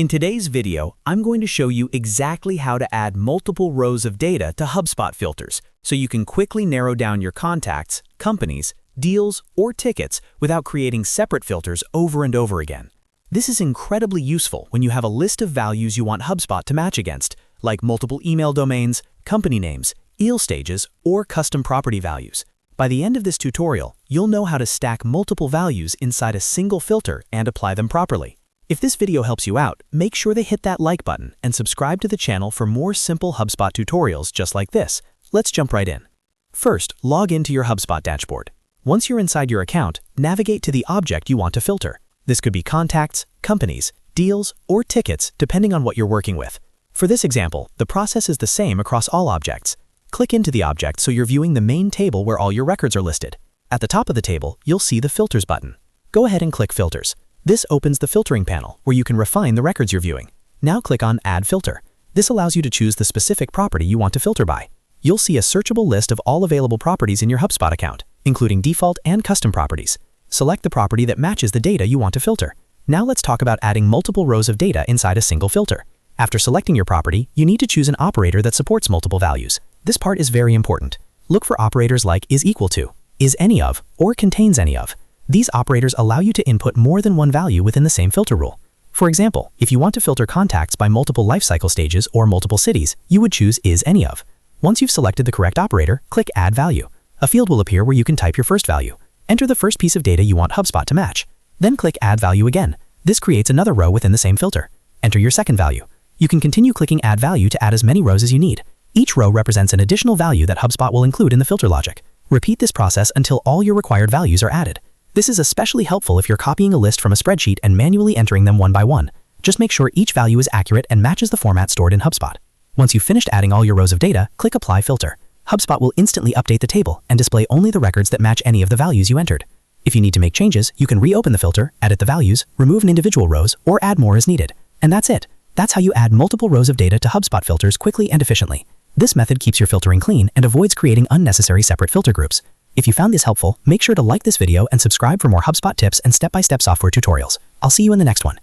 In today's video, I'm going to show you exactly how to add multiple rows of data to HubSpot filters so you can quickly narrow down your contacts, companies, deals, or tickets without creating separate filters over and over again. This is incredibly useful when you have a list of values you want HubSpot to match against, like multiple email domains, company names, EAL stages, or custom property values. By the end of this tutorial, you'll know how to stack multiple values inside a single filter and apply them properly. If this video helps you out, make sure to hit that like button and subscribe to the channel for more simple HubSpot tutorials just like this. Let's jump right in. First, log into your HubSpot dashboard. Once you're inside your account, navigate to the object you want to filter. This could be contacts, companies, deals, or tickets depending on what you're working with. For this example, the process is the same across all objects. Click into the object so you're viewing the main table where all your records are listed. At the top of the table, you'll see the Filters button. Go ahead and click Filters. This opens the filtering panel where you can refine the records you're viewing. Now click on Add Filter. This allows you to choose the specific property you want to filter by. You'll see a searchable list of all available properties in your HubSpot account, including default and custom properties. Select the property that matches the data you want to filter. Now let's talk about adding multiple rows of data inside a single filter. After selecting your property, you need to choose an operator that supports multiple values. This part is very important. Look for operators like is equal to, is any of, or contains any of. These operators allow you to input more than one value within the same filter rule. For example, if you want to filter contacts by multiple lifecycle stages or multiple cities, you would choose is any of. Once you've selected the correct operator, click Add Value. A field will appear where you can type your first value. Enter the first piece of data you want HubSpot to match. Then click Add Value again. This creates another row within the same filter. Enter your second value. You can continue clicking Add Value to add as many rows as you need. Each row represents an additional value that HubSpot will include in the filter logic. Repeat this process until all your required values are added. This is especially helpful if you're copying a list from a spreadsheet and manually entering them one by one. Just make sure each value is accurate and matches the format stored in HubSpot. Once you've finished adding all your rows of data, click Apply Filter. HubSpot will instantly update the table and display only the records that match any of the values you entered. If you need to make changes, you can reopen the filter, edit the values, remove an individual rows, or add more as needed. And that's it. That's how you add multiple rows of data to HubSpot filters quickly and efficiently. This method keeps your filtering clean and avoids creating unnecessary separate filter groups. If you found this helpful, make sure to like this video and subscribe for more HubSpot tips and step-by-step software tutorials. I'll see you in the next one.